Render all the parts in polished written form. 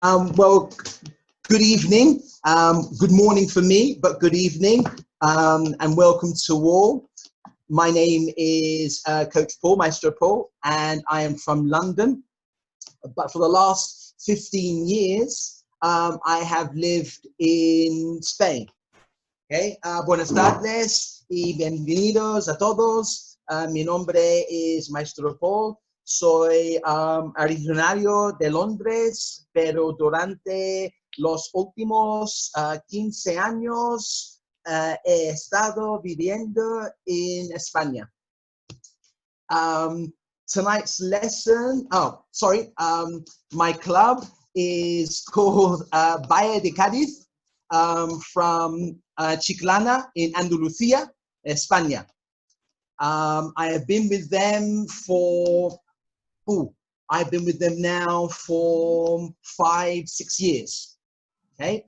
Well, good evening. Good morning for me, but good evening, and welcome to all. My name is Coach Paul, Maestro Paul, and I am from London. But for the last 15 years, I have lived in Spain. Okay. Buenas tardes y bienvenidos a todos. Mi nombre es Maestro Paul. Soy originario de Londres, pero durante los últimos 15 años he estado viviendo en España. Tonight's lesson, my club is called Bahía de Cádiz, from Chiclana in Andalucía, España. I have been with them now for 5-6 years. Okay.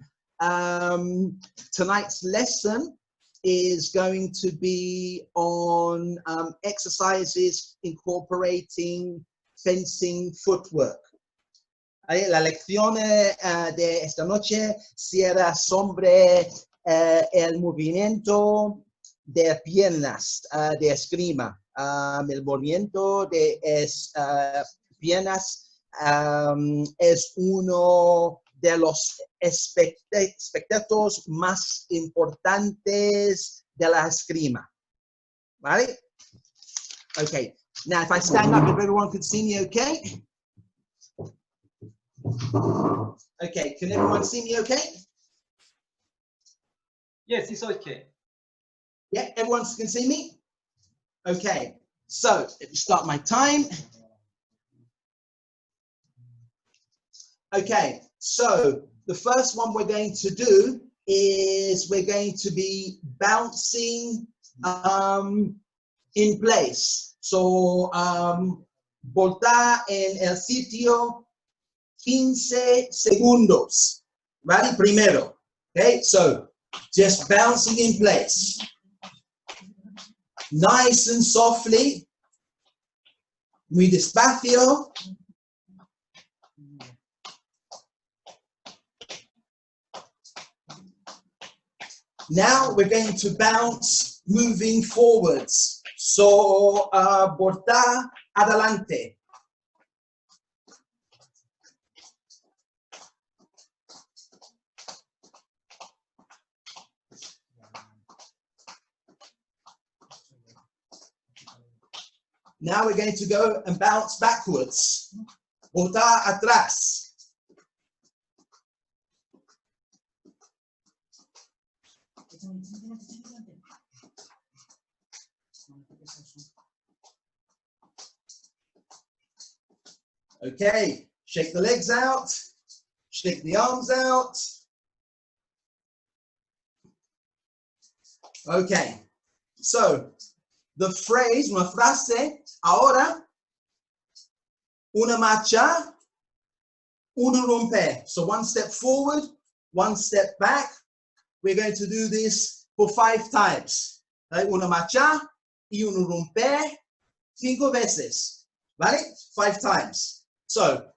Tonight's lesson is going to be on exercises incorporating fencing footwork. La lección de esta noche será sobre el movimiento de piernas de esgrima. El movimiento de piernas es uno de los aspectos más importantes de la esgrima. ¿Vale? Okay. Now, if I stand up, if everyone can see me, okay? Okay, can everyone see me okay? Yes, it's okay. Yeah, everyone can see me? Okay, so let me start my time. Okay, so the first one we're going to do is we're going to be bouncing in place. So, voltar en el sitio 15 segundos. Ready? Primero. Okay, so just bouncing in place. Nice and softly. Muy despacio. Now we're going to bounce moving forwards. So, voltar adelante. Now we're going to go and bounce backwards. Voltar atrás. Okay, shake the legs out, shake the arms out. Okay, so the phrase, una frase, ahora, una marcha, uno romper. So one step forward, one step back. We're going to do this for 5 times. Right? Una marcha y uno romper 5 veces. Right? 5 times. So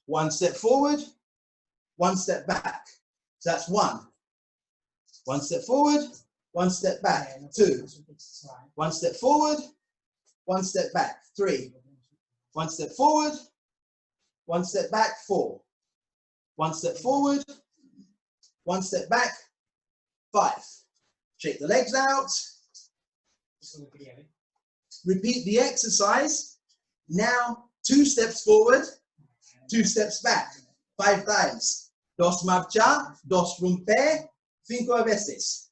one step forward, one step back. So that's 1. One step forward, one step back. 2. One step forward, one step back. 3. One step forward, one step back. 4. One step forward, one step back. 5. Shake the legs out. Repeat the exercise. Now 2 steps forward, 2 steps back. 5 times. Dos marchar, dos romper, 5 veces.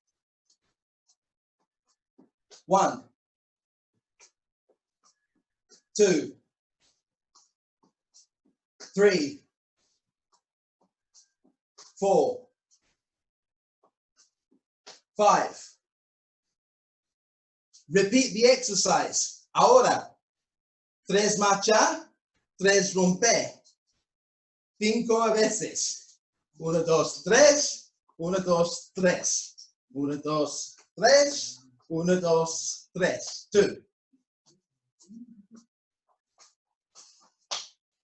1, 2, 3, 4, 5. Repeat the exercise. Ahora, 3 marchar, 3 romper. 5 veces. 1, 2, 3. 1, 2, 3. 1, 2, 3. 1, 2, 3. 2.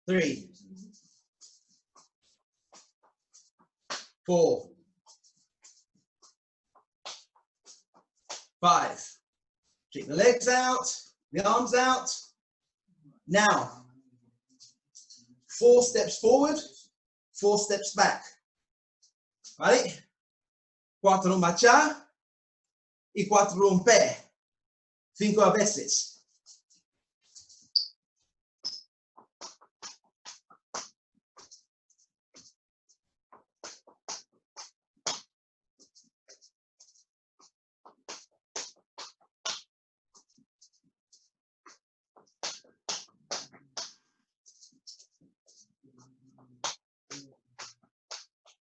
3. 4, 5. Keep the legs out, the arms out. Now, 4 steps forward, 4 steps back. ¿Vale? 4 marchar y 4 romper. 5 veces.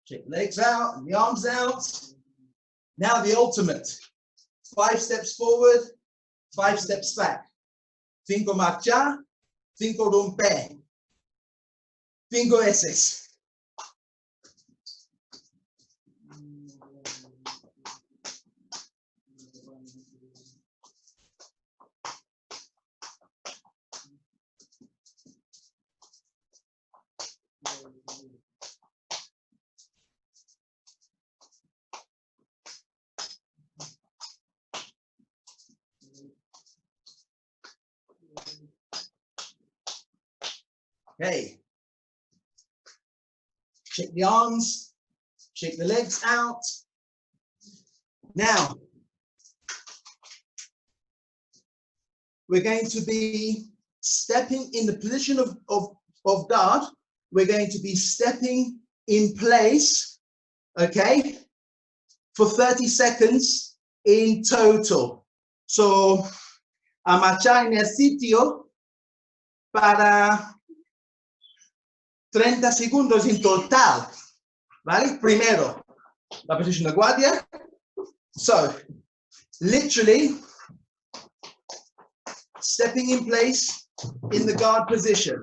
Check the legs out and the arms out. Now the ultimate. 5 steps forward, 5 steps back. 5 marchar, 5 romper. 5 veces. Okay. Shake the arms, shake the legs out. Now, we're going to be stepping in the position of guard. We're going to be stepping in place, okay, for 30 seconds in total. So, a marchar en el sitio para 30 segundos en total, ¿vale? Primero, la posición de guardia. So, literally, stepping in place in the guard position.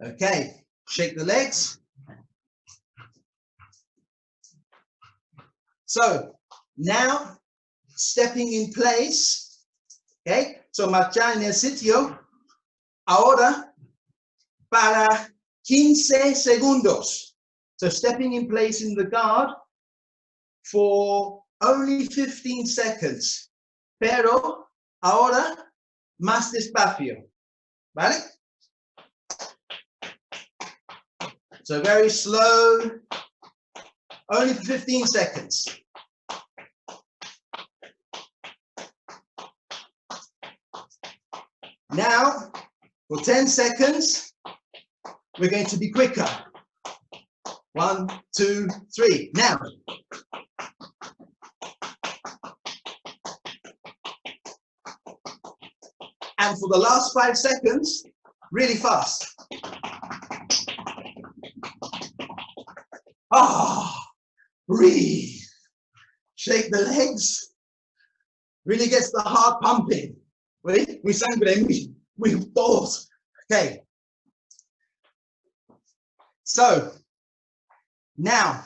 Okay, shake the legs. So now stepping in place, okay, so marchar en el sitio, ahora para 15 segundos. So stepping in place in the guard for only 15 seconds, pero ahora más despacio, ¿vale? So very slow, only for 15 seconds. Now, for 10 seconds, we're going to be quicker. 1, 2, 3. Now. And for the last 5 seconds, really fast. Breathe. Shake the legs. Really gets the heart pumping. Muy sangre, muy todos. Okay. So, now,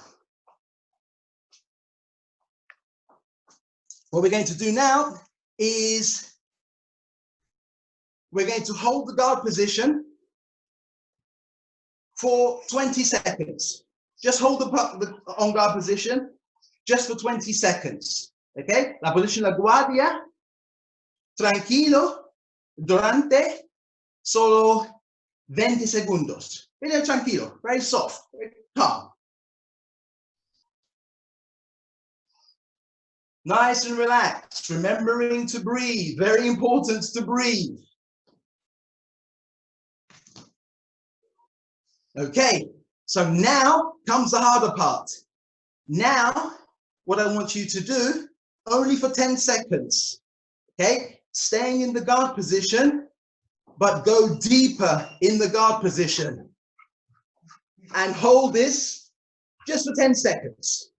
what we're going to do now is we're going to hold the guard position for 20 seconds. Just hold the on guard position just for 20 seconds. Okay? La posición de la guardia, tranquilo, durante solo 20 segundos. Very tranquilo, very soft, very calm. Nice and relaxed, remembering to breathe. Very important to breathe. Okay. So now comes the harder part. Now, what I want you to do, only for 10 seconds, okay? Staying in the guard position, but go deeper in the guard position. And hold this just for 10 seconds.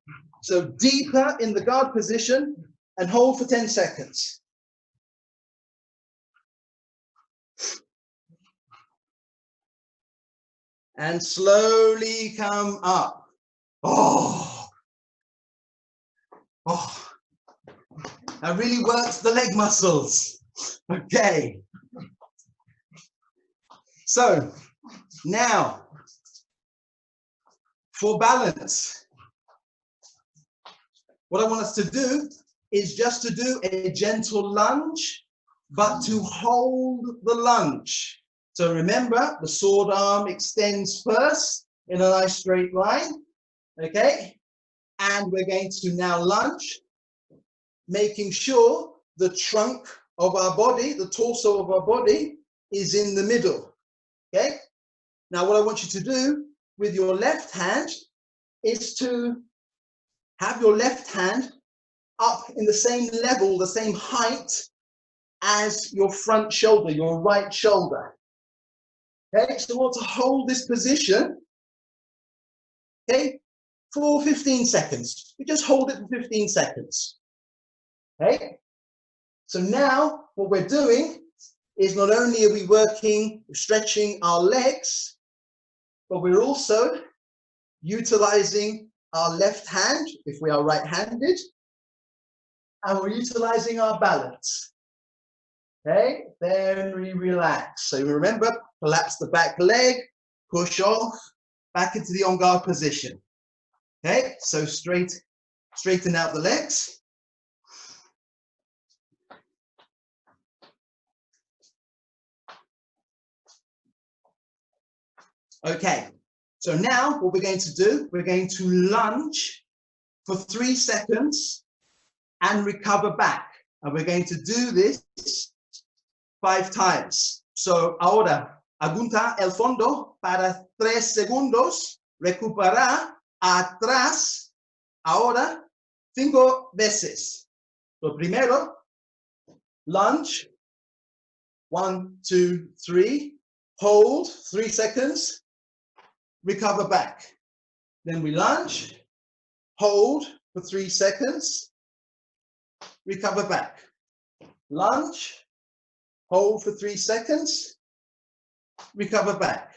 So deeper in the guard position and hold for 10 seconds. and slowly come up. Oh, oh, that really works the leg muscles. Okay. So now for balance, what I want us to do is just to do a gentle lunge, but to hold the lunge. So remember, the sword arm extends first in a nice straight line, okay? And we're going to now lunge, making sure the trunk of our body, the torso of our body, is in the middle, okay? Now, what I want you to do with your left hand is to have your left hand up in the same level, the same height as your front shoulder, your right shoulder. Okay, so we want to hold this position, okay, for 15 seconds. We just hold it for 15 seconds. Okay, so now what we're doing is not only are we working, stretching our legs, but we're also utilizing our left hand, if we are right-handed, and we're utilizing our balance. Okay, then we relax. So remember, collapse the back leg, push off, back into the on guard position. Okay, so straighten out the legs. Okay, so now what we're going to do, we're going to lunge for 3 seconds and recover back. And we're going to do this 5 times. So ahora, apunta el fondo para 3 segundos, recuperar atrás, ahora 5 veces. So primero, lunge, 1, 2, 3, hold 3 seconds, recover back. Then we lunge, hold for 3 seconds, recover back. Lunge, hold for 3 seconds, recover back.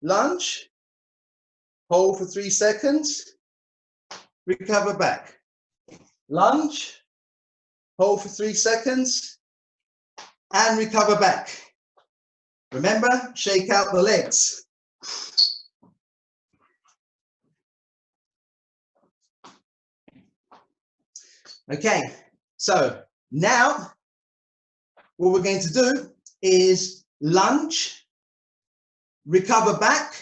Lunge, hold for 3 seconds, recover back. Lunge, hold for 3 seconds, and recover back. Remember, shake out the legs. Okay, so now what we're going to do is lunge, recover back,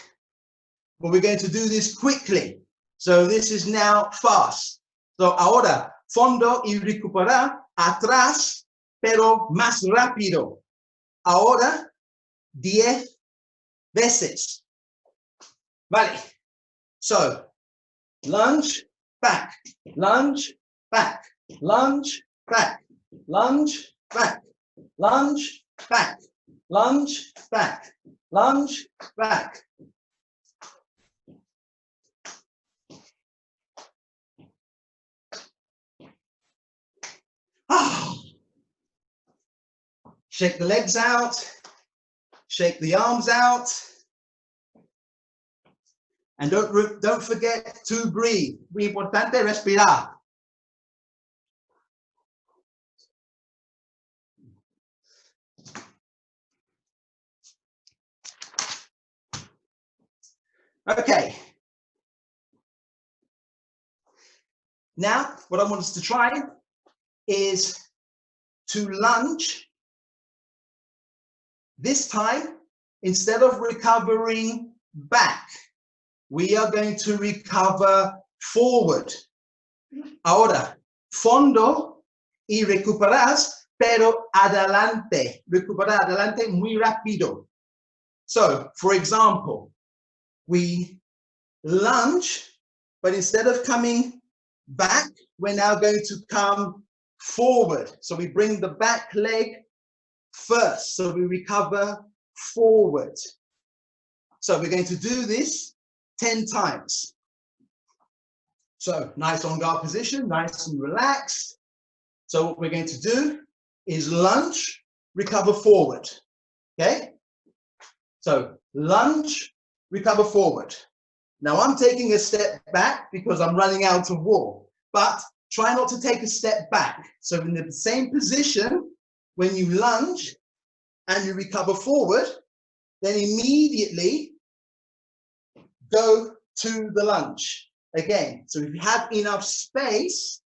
but we're going to do this quickly. So this is now fast. So ahora, fondo y recuperar atrás, pero más rápido. Ahora, 10 veces. Vale. So, lunge, back, lunge, back, lunge, back, lunge, back, lunge, back, lunge, back, lunge, back. Ah. Shake the legs out, shake the arms out, and don't forget to breathe. Muy importante respirar. Okay. Now, what I want us to try is to lunge. This time, instead of recovering back, we are going to recover forward. Ahora, fondo y recuperas, pero adelante. Recuperar adelante muy rápido. So, for example, we lunge, but instead of coming back, we're now going to come forward. So we bring the back leg first. So we recover forward. So we're going to do this 10 times. So nice on guard position, nice and relaxed. So what we're going to do is lunge, recover forward. Okay? So lunge, recover forward. Now I'm taking a step back because I'm running out of wall, but try not to take a step back. So in the same position, when you lunge and you recover forward, then immediately go to the lunge again. So if you have enough space,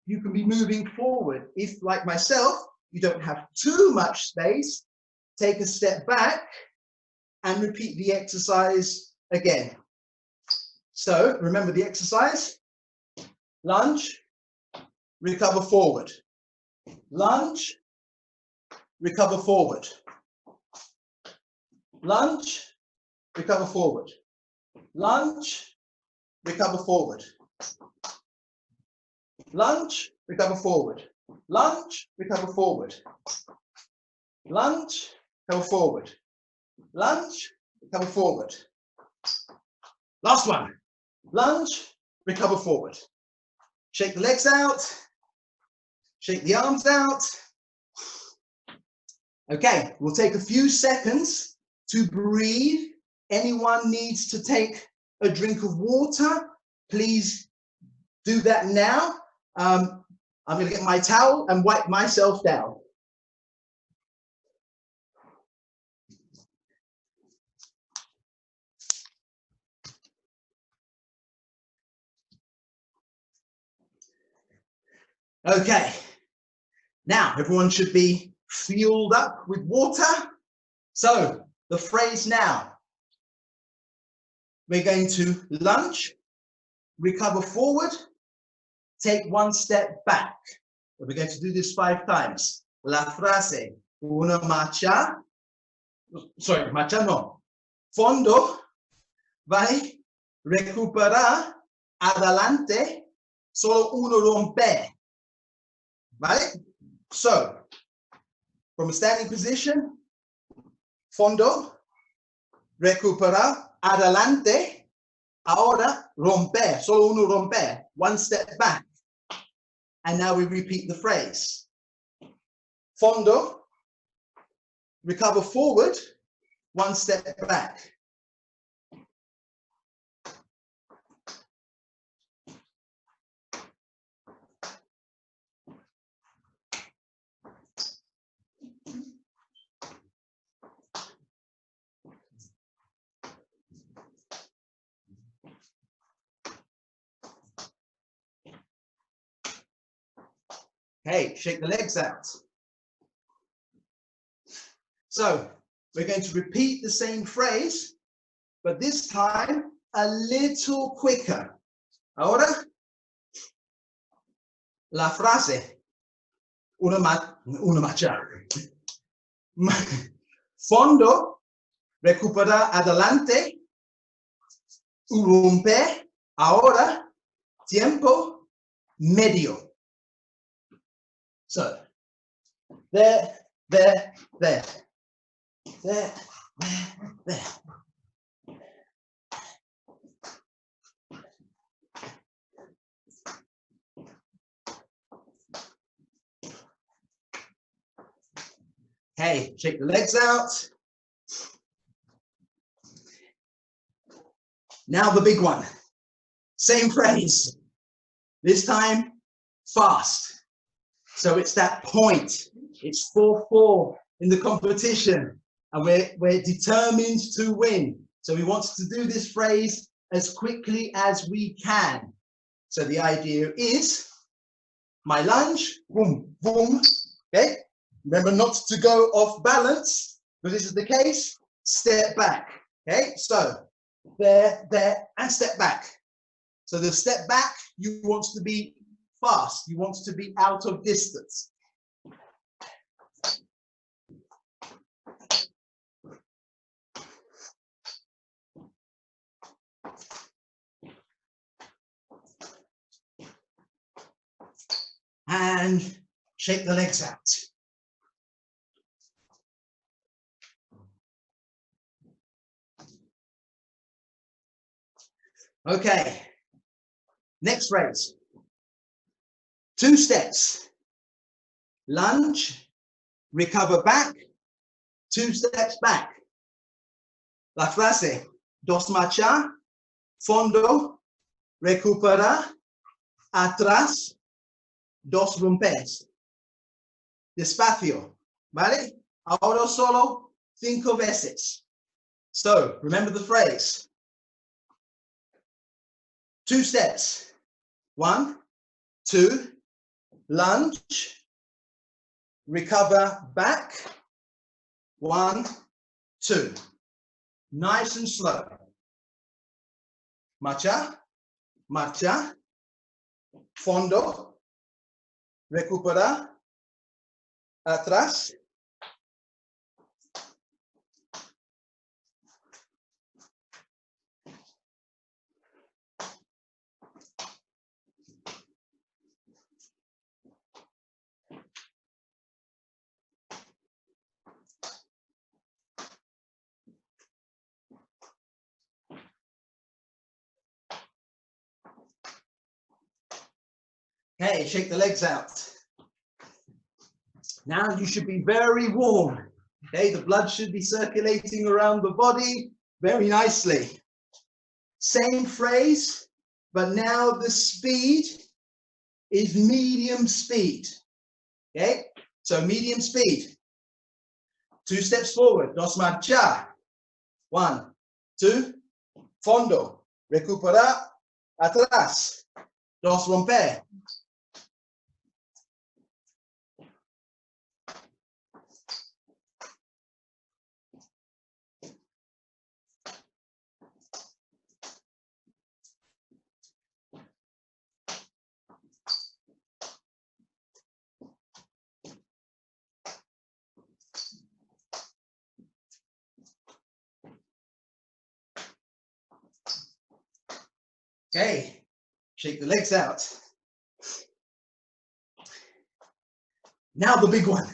you can be moving forward. If, like myself, you don't have too much space, take a step back and repeat the exercise again. So remember the exercise: lunge, recover forward, lunge, recover forward, lunge, recover forward, lunge, recover forward, lunge, recover forward, lunge, recover forward, lunge, recover forward, lunge, recover forward. Last one. Lunge, recover forward. Shake the legs out, shake the arms out. Okay, we'll take a few seconds to breathe. Anyone needs to take a drink of water, please do that now. I'm going to get my towel and wipe myself down. Okay, now everyone should be fueled up with water. So the phrase now, we're going to lunge, recover forward, take one step back. We're going to do this 5 times. La frase, una marcha, sorry, marcha no. Fondo, vai, recuperar, adelante, solo uno rompe. Right? So, from a standing position, fondo, recuperar, adelante, ahora romper, solo uno romper, one step back. And now we repeat the phrase. Fondo, recover forward, one step back. Hey, shake the legs out. So we're going to repeat the same phrase, but this time a little quicker. Ahora, la frase, una marcha. Fondo, recuperar adelante, romper, ahora, tiempo, medio. So, there, there, there, there, there. Hey, shake the legs out. Now the big one. Same phrase. This time, fast. So it's that point. It's 4-4 in the competition. And we're determined to win. So we want to do this phrase as quickly as we can. So the idea is, my lunge, boom, boom, okay? Remember not to go off balance, but this is the case, step back, okay? So, there, and step back. So the step back, you want to be fast, you want to be out of distance. And shake the legs out. Okay, next phrase. 2 steps. Lunge, recover back, 2 steps back. La frase, dos marchar, fondo, recuperar, atrás, dos rompes. Despacio, ¿vale? Ahora solo 5 veces. So, remember the phrase. 2 steps. 1, 2, lunge, recover back. 1, 2. Nice and slow. Marcha, marcha, fondo, recuperar, atrás. Okay, shake the legs out. Now you should be very warm. Okay, the blood should be circulating around the body very nicely. Same phrase, but now the speed is medium speed. Okay, so medium speed. 2 steps forward, dos marcha. 1, 2, fondo, recuperar, atrás, dos romper. Okay, shake the legs out. Now the big one.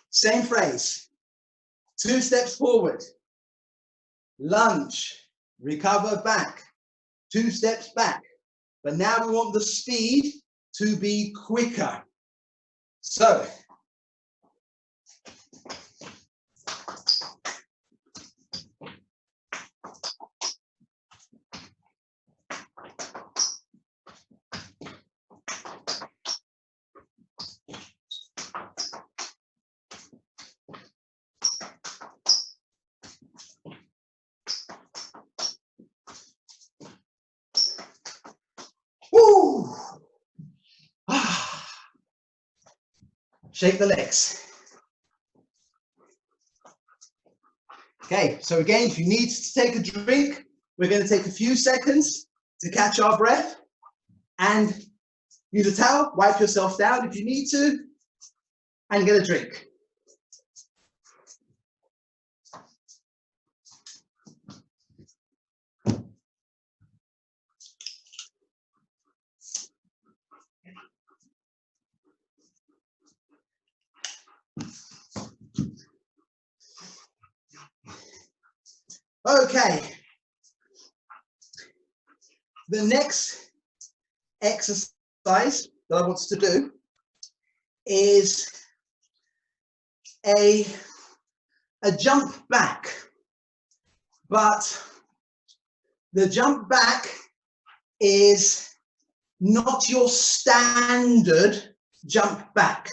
Same phrase. 2 steps forward. Lunge, recover back. 2 steps back. But now we want the speed to be quicker. So, woo! Shake the legs. Okay, so again, if you need to take a drink, we're going to take a few seconds to catch our breath and use a towel, wipe yourself down if you need to, and get a drink. Okay, the next exercise that I want us to do is a jump back, but the jump back is not your standard jump back.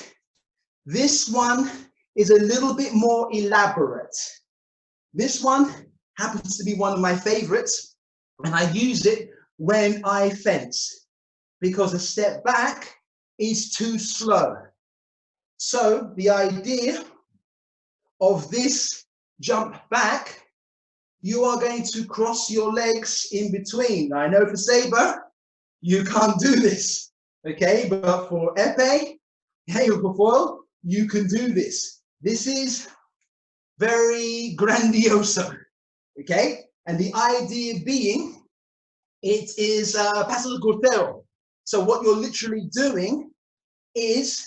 This one is a little bit more elaborate. This one happens to be one of my favorites, and I use it when I fence because a step back is too slow. So the idea of this jump back, you are going to cross your legs in between. Now, I know for saber, you can't do this, okay? But for épée, hey, or for foil, you can do this. This is very grandioso, okay? And the idea being, it is paso de corteo. So what you're literally doing is,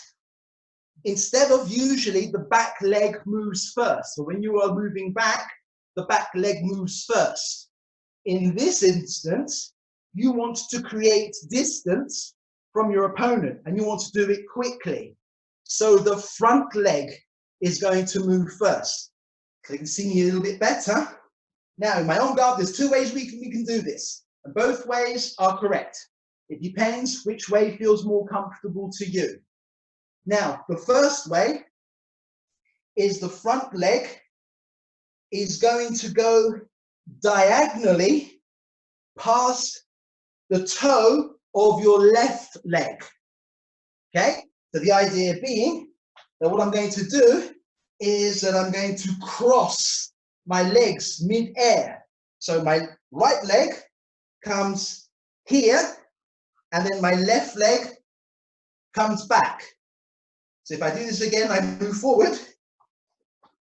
instead of usually the back leg moves first. So when you are moving back, the back leg moves first. In this instance, you want to create distance from your opponent and you want to do it quickly. So the front leg is going to move first. So you can see me a little bit better. Now, in my own guard, there's two ways we can do this. And both ways are correct. It depends which way feels more comfortable to you. Now, the first way is the front leg is going to go diagonally past the toe of your left leg. Okay? So the idea being that what I'm going to do is that I'm going to cross my legs mid-air. So my right leg comes here, and then my left leg comes back. So if I do this again, I move forward.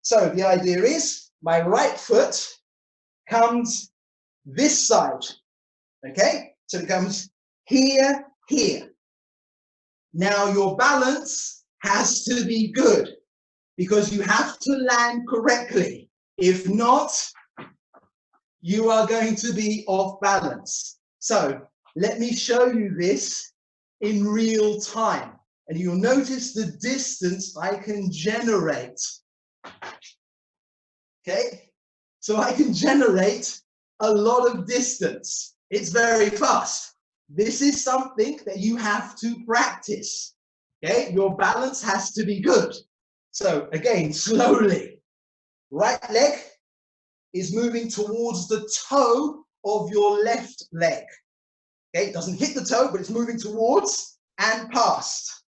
So the idea is my right foot comes this side. Okay? So it comes here, here. Now your balance has to be good because you have to land correctly. If not, you are going to be off balance. So let me show you this in real time. And you'll notice the distance I can generate. Okay? So I can generate a lot of distance. It's very fast. This is something that you have to practice. Okay? Your balance has to be good. So again, slowly. Right leg is moving towards the toe of your left leg. Okay? It doesn't hit the toe, but it's moving towards and past.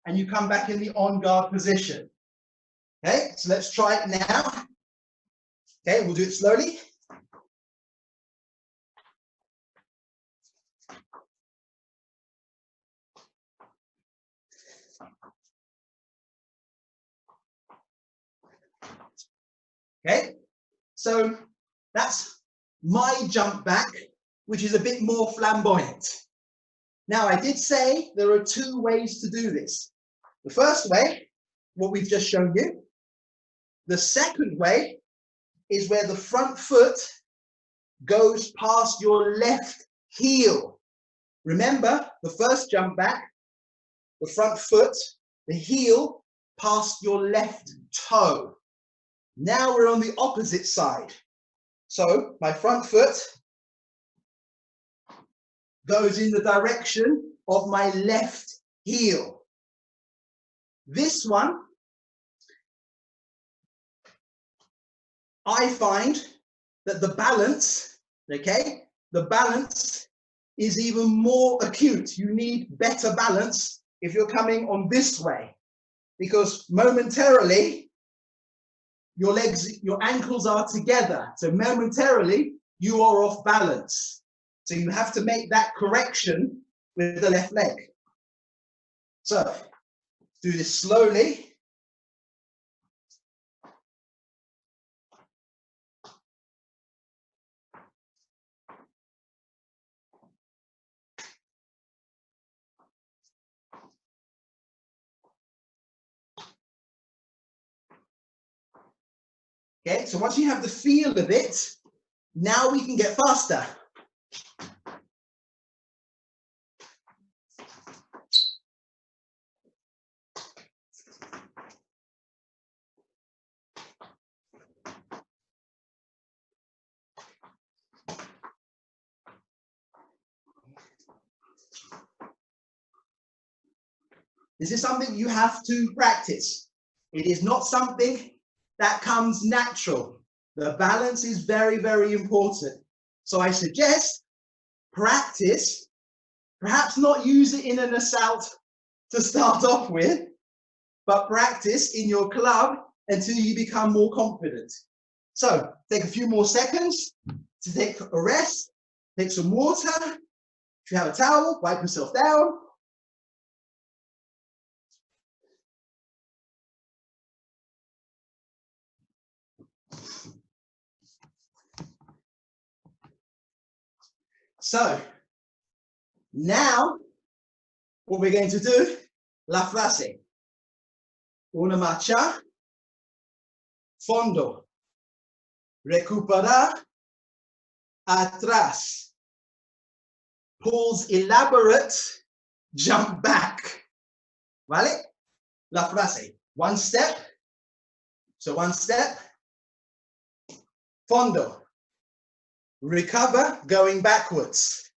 And you come back in the on guard position. Okay? So let's try it now. Okay, we'll do it slowly. Okay, so that's my jump back, which is a bit more flamboyant. Now, I did say there are two ways to do this. The first way, what we've just shown you. The second way is where the front foot goes past your left heel. Remember, the first jump back, the front foot, the heel past your left toe. Now we're on the opposite side. So my front foot goes in the direction of my left heel. This one, I find that the balance, okay, the balance is even more acute. You need better balance if you're coming on this way, because momentarily your legs, your ankles are together. So momentarily you are off balance. So you have to make that correction with the left leg. So do this slowly. Okay, so once you have the feel of it, now we can get faster. This is something you have to practice. It is not something that comes natural. The balance is very, very important. So I suggest practice, perhaps not use it in an assault to start off with, but practice in your club until you become more confident. So take a few more seconds to take a rest, take some water. If you have a towel, wipe yourself down. So now what we're going to do, la frase. Una marcha, fondo, recuperar, atrás. Pulls elaborate, jump back. ¿Vale? La frase. One step. So one step. Fondo. recover, going backwards.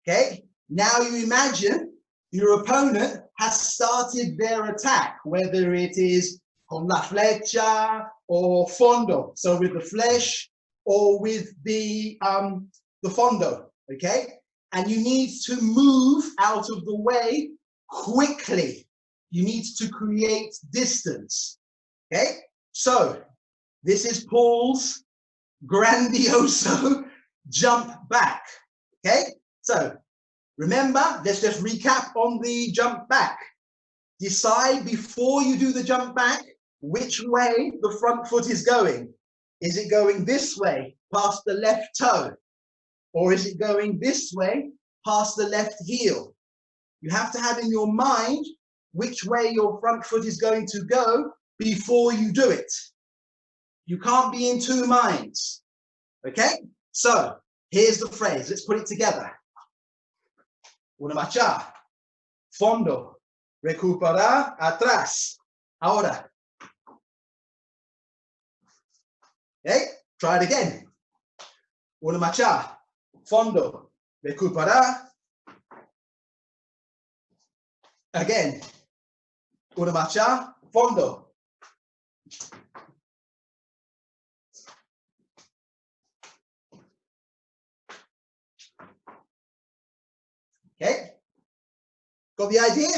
Okay, now you imagine your opponent has started their attack, whether it is con la flecha or fondo, so with the flesh or with the fondo, okay? And you need to move out of the way quickly. You need to create distance, okay? So this is Paul's grandioso jump back, okay? So remember, let's just recap on the jump back. Decide before you do the jump back which way the front foot is going. Is it going this way past the left toe? Or is it going this way past the left heel? You have to have in your mind which way your front foot is going to go before you do it. You can't be in two minds. Okay? So here's the phrase. Let's put it together. Una marcha. Fondo. Recuperar. Atrás. Ahora. Okay? Try it again. Una marcha. Fondo. Recuperar. Again. Una marcha. Fondo. Okay? Got the idea?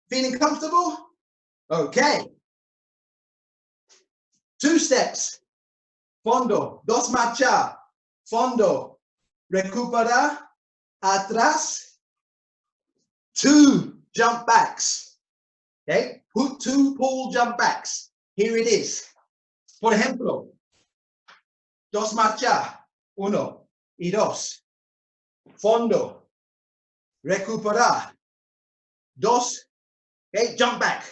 Feeling comfortable? Okay. 2 steps. Fondo. Dos marcha. Fondo. Recupera. Atrás. 2 jump backs. Okay? 2 pull jump backs. Here it is. Por ejemplo. Dos marcha. 1 y 2. Fondo. Recuperar. 2. Okay, jump back.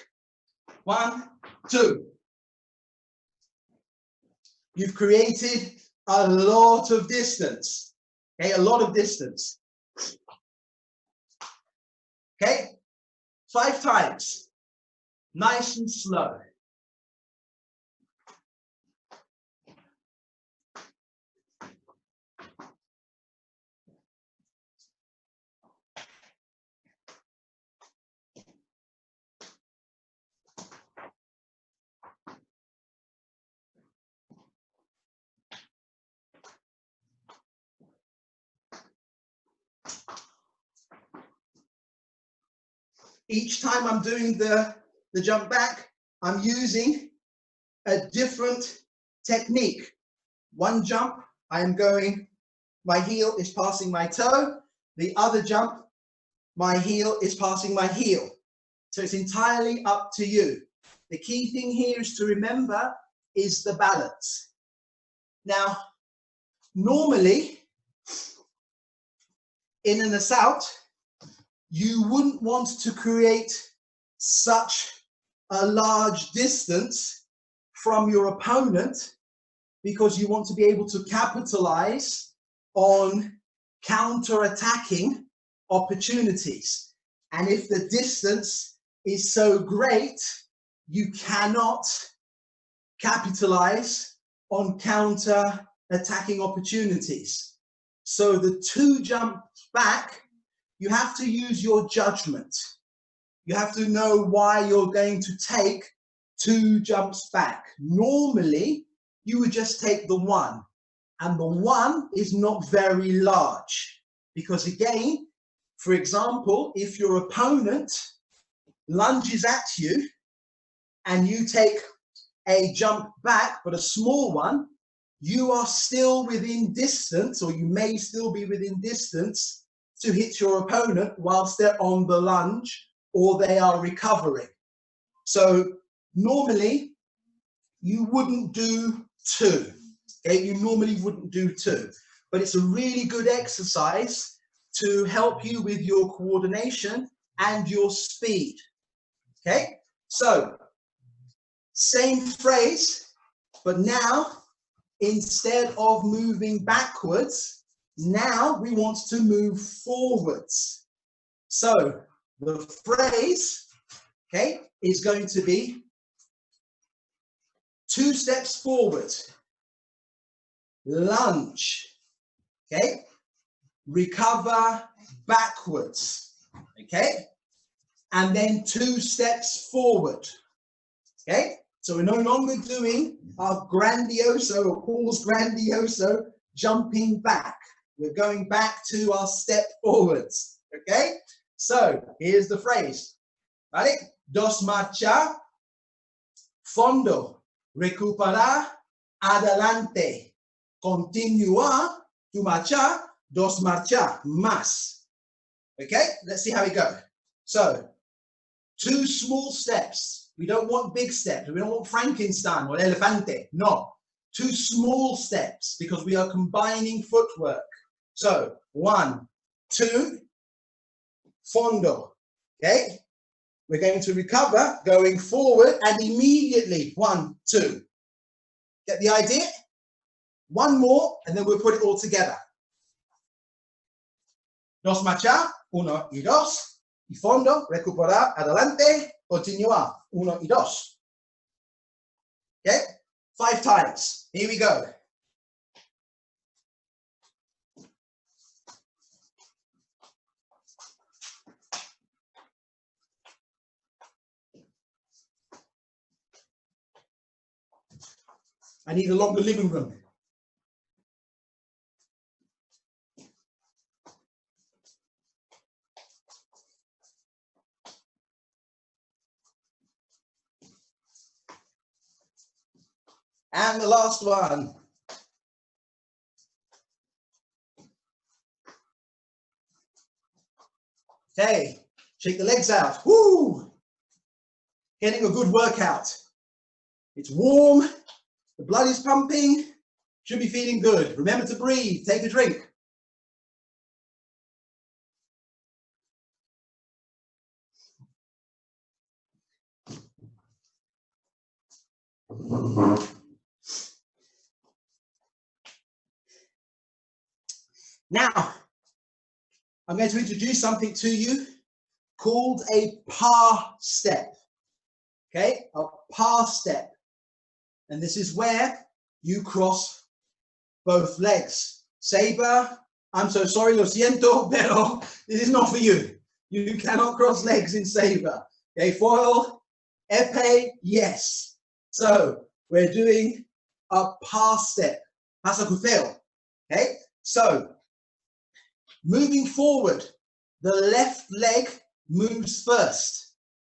1, 2. You've created a lot of distance. Okay, a lot of distance. Okay, 5 times. Nice and slow. Each time I'm doing the jump back, I'm using a different technique. One jump, I am going, my heel is passing my toe. The other jump, my heel is passing my heel. So it's entirely up to you. The key thing here is to remember is the balance. Now, normally, in an assault, you wouldn't want to create such a large distance from your opponent because you want to be able to capitalize on counter-attacking opportunities. And if the distance is so great, you cannot capitalize on counter-attacking opportunities. So the 2 jumps back, you have to use your judgment. You have to know why you're going to take 2 jumps back. Normally, you would just take the 1, and the 1 is not very large because, again, for example, if your opponent lunges at you and you take a jump back, but a small one, you are still within distance, or you may still be within distance to hit your opponent whilst they're on the lunge or they are recovering. So normally you wouldn't do 2. Okay, you normally wouldn't do 2, but it's a really good exercise to help you with your coordination and your speed. Okay, so same phrase, but now instead of moving backwards, now we want to move forwards. So the phrase, okay, is going to be 2 steps forward. lunge, okay? Recover backwards, okay? And then 2 steps forward, okay? So we're no longer doing our grandioso, or Paul's grandioso, jumping back. We're going back to our step forwards, okay? So here's the phrase, ¿vale? Dos marcha, fondo, recuperar, adelante, continuar, tu marcha, dos marcha, más. Okay, let's see how we go. So 2 small steps. We don't want big steps. We don't want Frankenstein or elefante. No, 2 small steps because we are combining footwork. So 1, 2, fondo. Okay, we're going to recover, going forward and immediately 1, 2. Get the idea? 1 more and then we'll put it all together. Dos marcha, 1 y 2, y fondo, recuperar, adelante, continuar, 1 y 2. Okay, 5 times. Here we go. I need a longer living room. And the last one. Okay, shake the legs out. Woo! Getting a good workout. It's warm, the blood is pumping, should be feeling good. Remember to breathe, take a drink. Now, I'm going to introduce something to you called a par step. Okay, a par step. And this is where you cross both legs. Saber, I'm so sorry, lo siento, pero this is not for you. You cannot cross legs in saber. Okay, foil, épée, yes. So we're doing a par step, pasacuteo. Okay, so moving forward, the left leg moves first.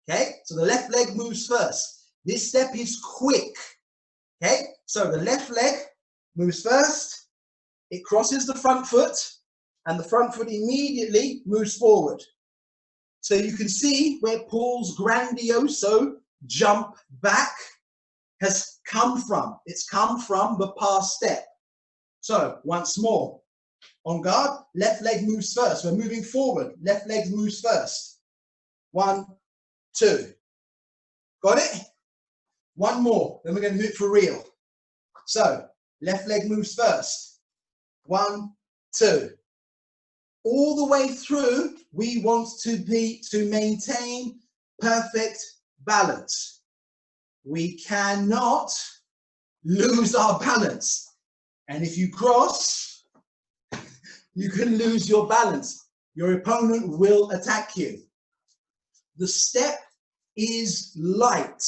Okay, so the left leg moves first. This step is quick. Okay, so the left leg moves first, it crosses the front foot, and the front foot immediately moves forward. So you can see where Paul's grandioso jump back has come from. It's come from the pass step. So once more, on guard, left leg moves first. We're moving forward, left leg moves first. 1, 2. Got it? 1 more, then we're going to do it for real. So, left leg moves first. 1, 2. All the way through, we want to maintain perfect balance. We cannot lose our balance. And if you cross, you can lose your balance. Your opponent will attack you. The step is light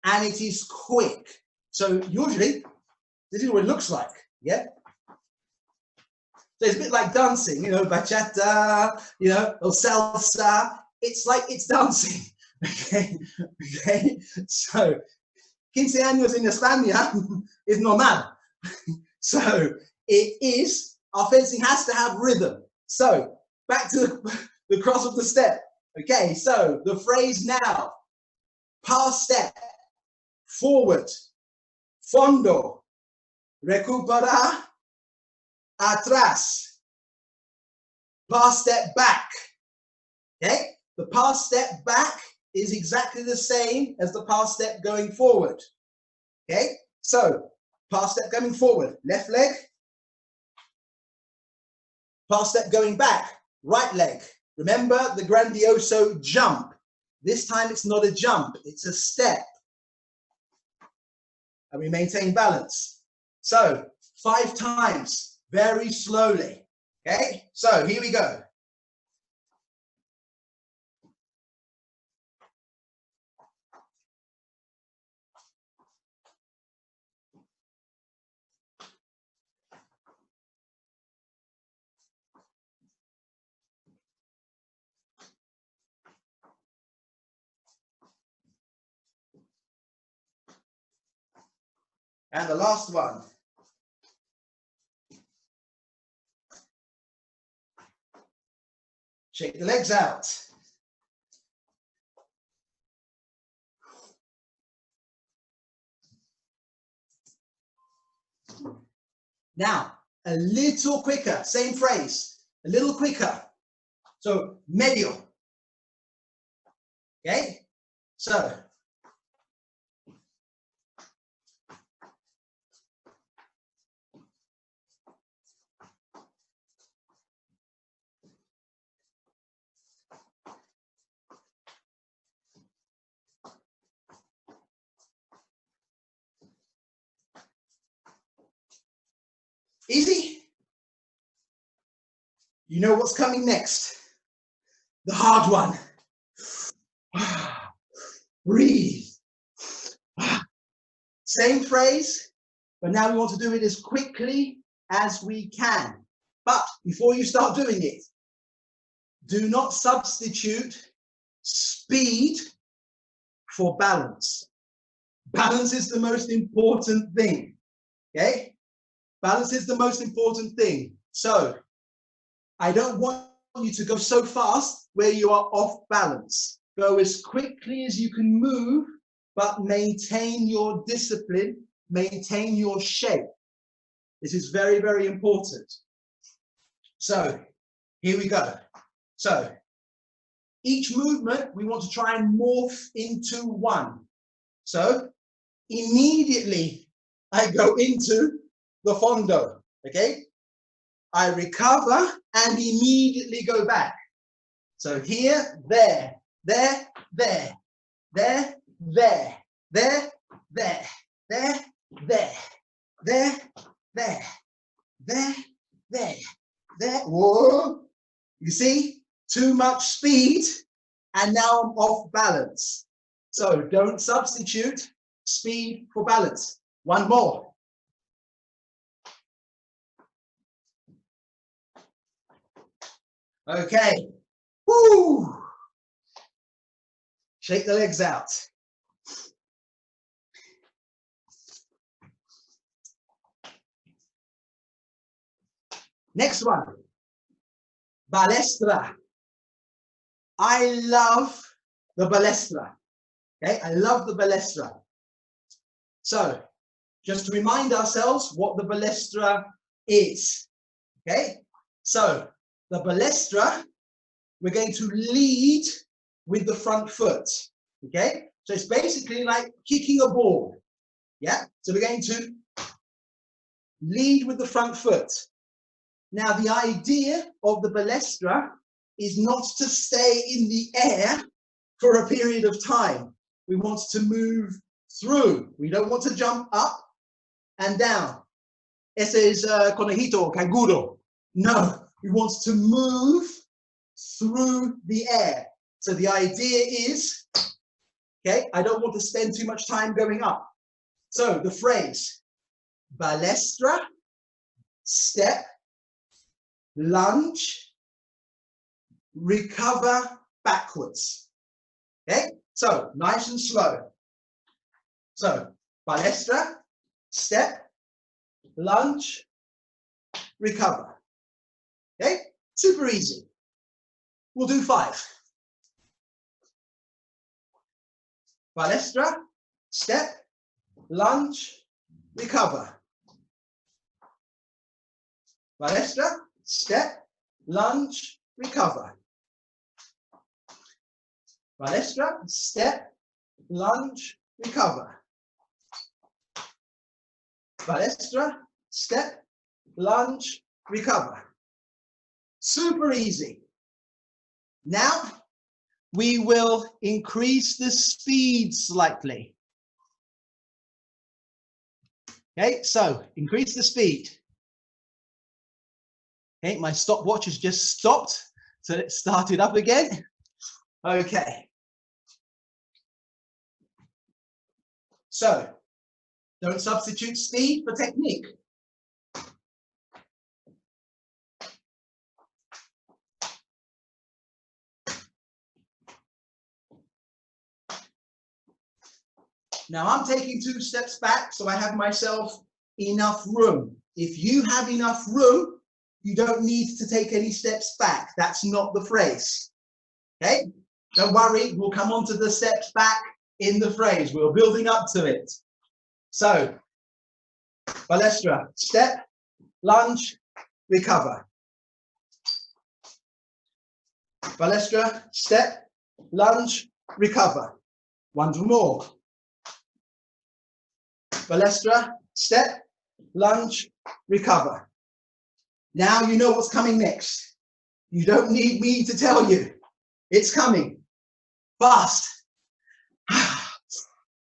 and it is quick. So usually, this is what it looks like, yeah? So it's a bit like dancing, you know, bachata, you know, or salsa. It's like it's dancing, okay? Okay? So, 15 años in España is normal. So, it is, our fencing has to have rhythm. So, back to the cross of the step. Okay, so the phrase now, pass step, forward, fondo, recuperar, atrás, pass step back. Okay, the pass step back is exactly the same as the pass step going forward. Okay, so pass step going forward, left leg, pass step going back, right leg. Remember the grandioso jump. This time it's not a jump, it's a step. And we maintain balance. So 5 times, very slowly. Okay, so here we go. And the last one. Shake the legs out. Now, a little quicker, same phrase, a little quicker. So, medio. Okay? So, easy? You know what's coming next. The hard one. Breathe. Same phrase, but now we want to do it as quickly as we can. But before you start doing it, do not substitute speed for balance. Balance is the most important thing. Okay? Balance is the most important thing. So, I don't want you to go so fast where you are off balance. Go as quickly as you can move, but maintain your discipline, maintain your shape. This is very, very important. So, here we go. So, each movement we want to try and morph into one. So, immediately I go into the fondo, okay? I recover and immediately go back. So here, there, there, there, there, there, there, there, there, there, there, there, there, there, there. Whoa! You see, too much speed, and now I'm off balance. So don't substitute speed for balance. One more. Okay. Woo! Shake the legs out. Next one. Balestra. I love the balestra. Okay, I love the balestra. So, just to remind ourselves what the balestra is. Okay, so the balestra, we're going to lead with the front foot. Okay, so it's basically like kicking a ball. Yeah, so we're going to lead with the front foot. Now, the idea of the balestra is not to stay in the air for a period of time. We want to move through. We don't want to jump up and down. Ese es conejito, canguro. No, we want to move through the air. So the idea is, okay, I don't want to spend too much time going up. So the phrase, balestra, step, lunge, recover backwards. Okay, so nice and slow. So balestra, step, lunge, recover. Okay, super easy. We'll do 5. Balestra, step, lunge, recover. Balestra, step, lunge, recover. Balestra, step, lunge, recover. Balestra, step, lunge, recover. Super easy. Now we will increase the speed slightly. Okay, so increase the speed. Okay, my stopwatch has just stopped, so let's start it up again. Okay. So, don't substitute speed for technique. Now I'm taking 2 steps back, so I have myself enough room. If you have enough room, you don't need to take any steps back. That's not the phrase. Okay? Don't worry, we'll come on to the steps back in the phrase. We're building up to it. So, balestra, step, lunge, recover. Balestra, step, lunge, recover. One more. Balestra, step, lunge, recover. Now you know what's coming next. You don't need me to tell you. It's coming. Fast.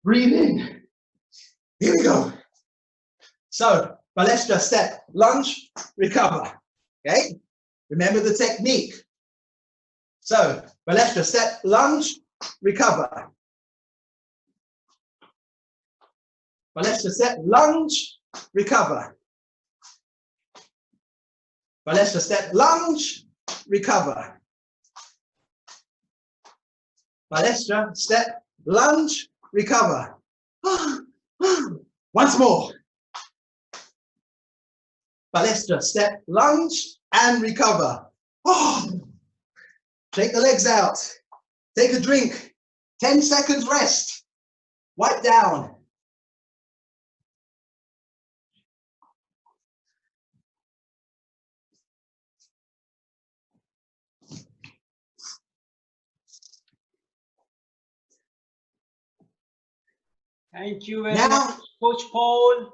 Breathe in. Here we go. So, balestra, step, lunge, recover. Okay? Remember the technique. So, balestra, step, lunge, recover. Balestra, step, lunge, recover. Balestra, step, lunge, recover. Balestra, step, lunge, recover. Once more. Balestra, step, lunge, and recover. Take the legs out. Take a drink. 10 seconds rest. Wipe down. Thank you very much, Coach Paul.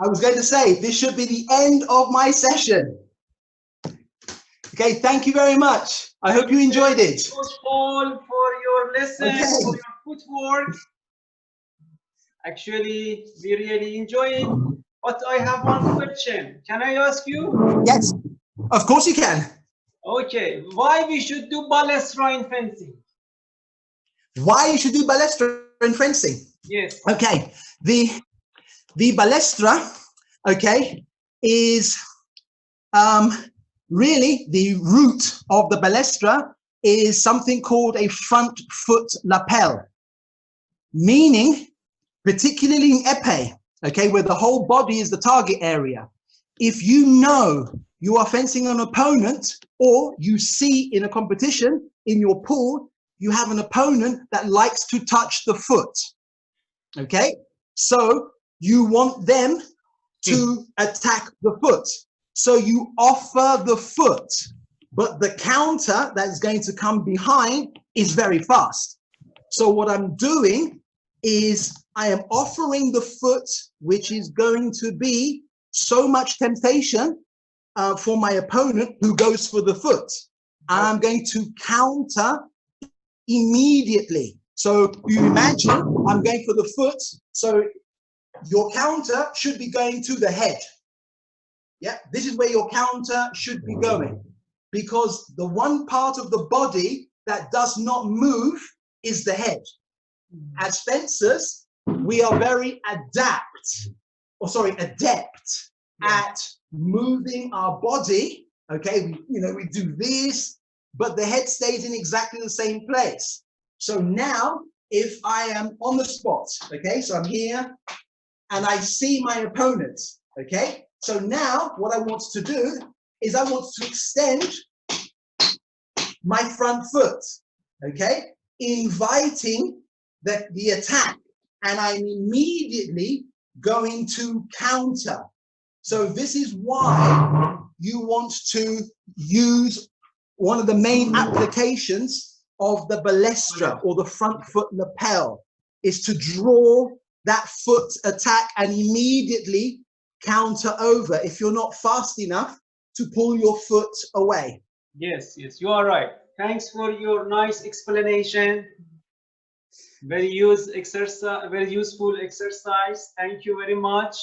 I was going to say, this should be the end of my session. Okay, thank you very much. I hope you enjoyed it. Coach Paul, for your lesson, for your footwork. Actually, we really enjoy it. But I have one question. Can I ask you? Yes, of course you can. Okay, why we should do balestra in fencing? Why you should do balestra in fencing? Yes. Okay, the balestra, okay, is really the root of the balestra is something called a front foot lapel, meaning, particularly in épée, okay, where the whole body is the target area. If you know you are fencing an opponent, or you see in a competition in your pool, you have an opponent that likes to touch the foot. Okay, so you want them to attack the foot. So you offer the foot, but the counter that is going to come behind is very fast. So what I'm doing is I am offering the foot, which is going to be so much temptation for my opponent who goes for the foot. And I'm going to counter immediately. So you imagine I'm going for the foot, so your counter should be going to the head. Yeah, this is where your counter should be going, because the one part of the body that does not move is the head. As fencers, we are very adept at moving our body. Okay, we do this, but the head stays in exactly the same place. So now, if I am on the spot, okay, so I'm here and I see my opponent, okay, so now what I want to do is I want to extend my front foot, okay, inviting the attack, and I'm immediately going to counter. So this is why you want to use one of the main applications of the balestra, or the front foot lapel, is to draw that foot attack and immediately counter over if you're not fast enough to pull your foot away. Yes, you are right. Thanks for your nice explanation. Very useful exercise. Thank you very much.